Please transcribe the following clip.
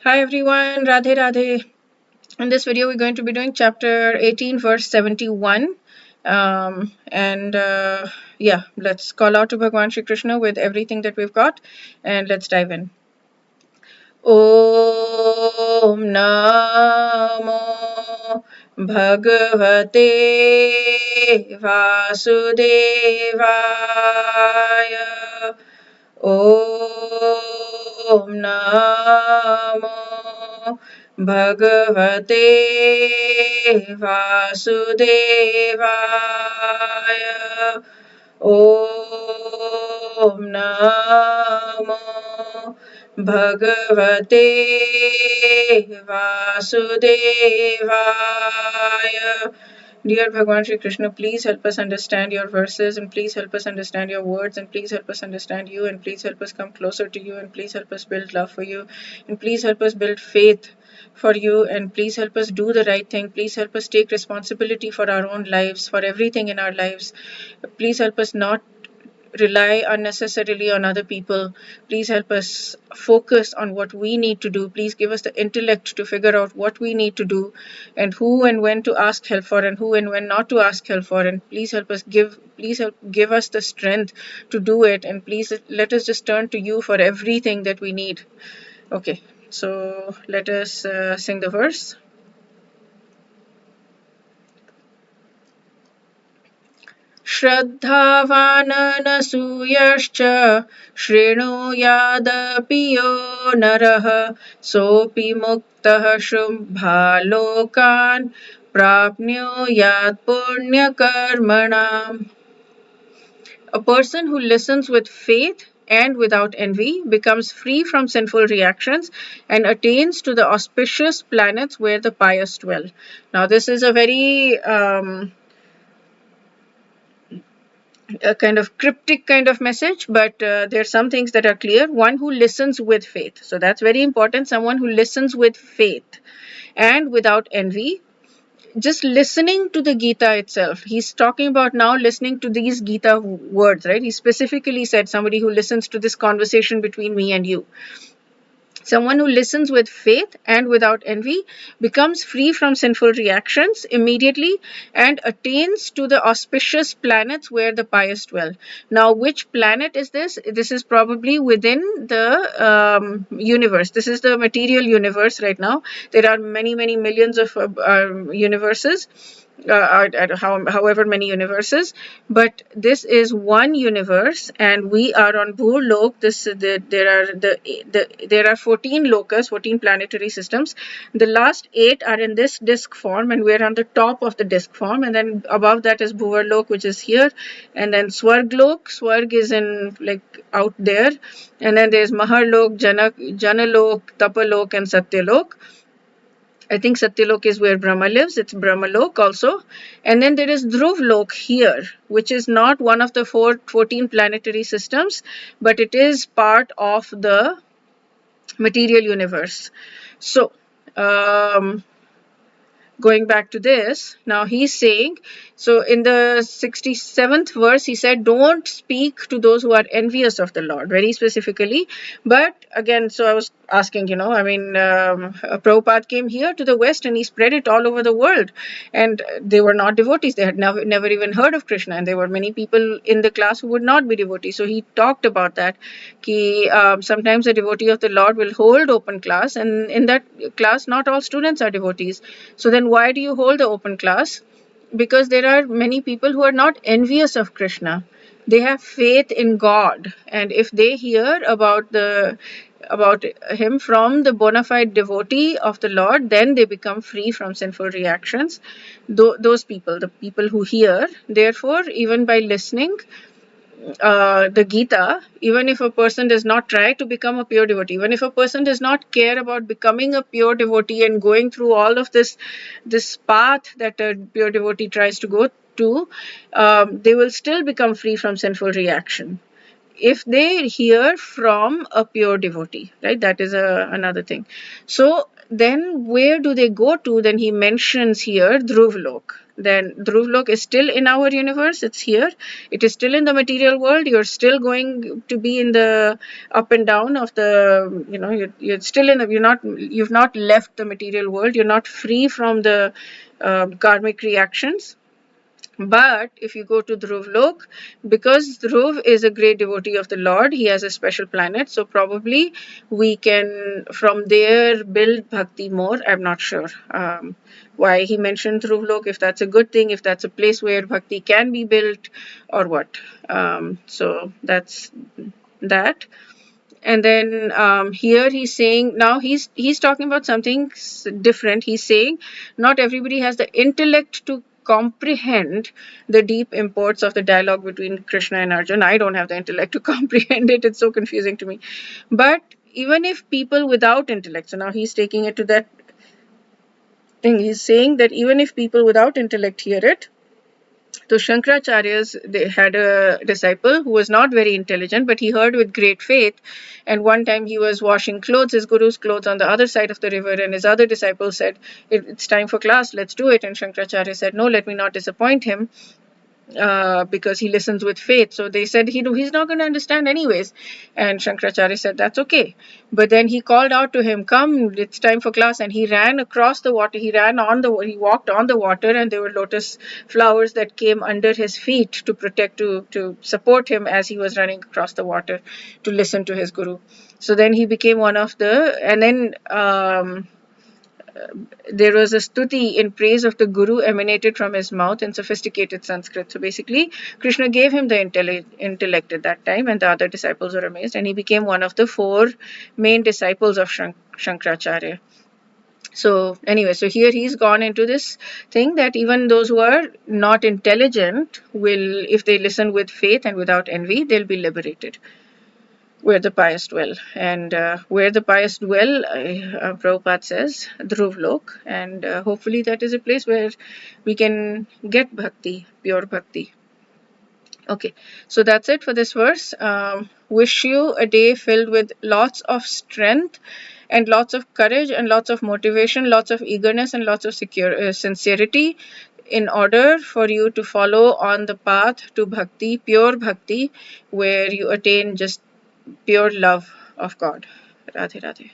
Hi everyone, Radhe Radhe. In this video, we're going to be doing chapter 18, verse 71. Yeah, let's call out to Bhagwan Shri Krishna with everything that we've got and let's dive in. Om Namo Bhagavate Vasudevaya. Om Namo Bhagavate Vasudevaya. Om Namo Bhagavate Vasudevaya. Dear Bhagwan Shri Krishna, please help us understand your verses and please help us understand your words and please help us understand you and please help us come closer to you and please help us build love for you and please help us build faith for you and please help us do the right thing. Please help us take responsibility for our own lives, for everything in our lives. Please help us not rely unnecessarily on other people. Please help us focus on what we need to do. Please give us the intellect to figure out what we need to do and who and when to ask help for and who and when not to ask help for. And please help give us the strength to do it. And please let us just turn to you for everything that we need. Okay, so let us sing the verse. श्रद्धावाननसूयश्च शृणुयादपि यो नरः सोऽपि मुक्तः शुभालोकान् प्राप्नुयात् पुण्यकर्मणाम्. A person who listens with faith and without envy becomes free from sinful reactions and attains to the auspicious planets where the pious dwell. Now, this is a very a kind of cryptic kind of message, but there are some things that are clear. One who listens with faith. So that's very important. Someone who listens with faith and without envy. Just listening to the Gita itself. He's talking about now listening to these Gita words, right? He specifically said somebody who listens to this conversation between me and you. Someone who listens with faith and without envy becomes free from sinful reactions immediately and attains to the auspicious planets where the pious dwell. Now, which planet is this? This is probably within the universe. This is the material universe right now. There are many, many millions of universes. However many universes, but this is one universe, and we are on Bhurlok. There are 14 lokas, 14 planetary systems. The last 8 are in this disk form, and we're on the top of the disk form. And then above that is Bhuvarlok, which is here, and then Swarglok. Swarg is in like out there, and then there's Maharlok, Janalok, Tapalok, and Satyalok. I think Satyalok is where Brahma lives. It's Brahmalok also. And then there is Dhruvlok here, which is not one of the 14 planetary systems, but it is part of the material universe. So, going back to this, now he's saying, so in the 67th verse, he said, don't speak to those who are envious of the Lord, very specifically. But again, so I was asking, Prabhupada came here to the West and he spread it all over the world. And they were not devotees. They had never even heard of Krishna. And there were many people in the class who would not be devotees. So he talked about that. Sometimes a devotee of the Lord will hold open class. And in that class, not all students are devotees. So then why do you hold the open class? Because there are many people who are not envious of Krishna. They have faith in God, and if they hear about him from the bona fide devotee of the Lord, then they become free from sinful reactions. Those people, the people who hear, therefore, even by listening the Gita, even if a person does not try to become a pure devotee, even if a person does not care about becoming a pure devotee and going through all of this path that a pure devotee tries to go to, they will still become free from sinful reaction. if they hear from a pure devotee, right? That is another thing. So then where do they go to? Then he mentions here Dhruvlok. Then Dhruvlok is still in our universe. It's here. It is still in the material world. You're still going to be in the up and down of the, you're still in the, you've not left the material world. You're not free from the karmic reactions. But if you go to Dhruvlok, because Dhruv is a great devotee of the Lord, he has a special planet. So probably we can from there build bhakti more. I'm not sure why he mentioned Dhruvlok, if that's a good thing, if that's a place where bhakti can be built or what. So that's that. And then here he's saying, now he's talking about something different. He's saying not everybody has the intellect to comprehend the deep imports of the dialogue between Krishna and Arjuna. I don't have the intellect to comprehend it. It's so confusing to me. But even if people without intellect, so now he's taking it to that thing. He's saying that even if people without intellect hear it, so Shankaracharya's, they had a disciple who was not very intelligent, but he heard with great faith. And one time he was washing clothes, his guru's clothes, on the other side of the river, and his other disciple said, "It's time for class, let's do it." And Shankaracharya said, "No, let me not disappoint him." Because he listens with faith. So they said he's not going to understand anyways. And Shankaracharya said, that's okay. But then he called out to him, come, it's time for class. And he ran across the water. He walked on the water, and there were lotus flowers that came under his feet to protect, to support him as he was running across the water to listen to his guru. So then he became one of the, and then there was a stuti in praise of the guru emanated from his mouth in sophisticated Sanskrit. So basically, Krishna gave him the intellect at that time, and the other disciples were amazed, and he became one of the 4 main disciples of Shankaracharya. So anyway, so here he's gone into this thing that even those who are not intelligent will, if they listen with faith and without envy, they'll be liberated. Where the pious dwell. And where the pious dwell, Prabhupada says, Dhruvlok. And hopefully that is a place where we can get bhakti, pure bhakti. Okay, so that's it for this verse. Wish you a day filled with lots of strength and lots of courage and lots of motivation, lots of eagerness and lots of sincerity in order for you to follow on the path to bhakti, pure bhakti, where you attain just pure love of God. Radhe Radhe.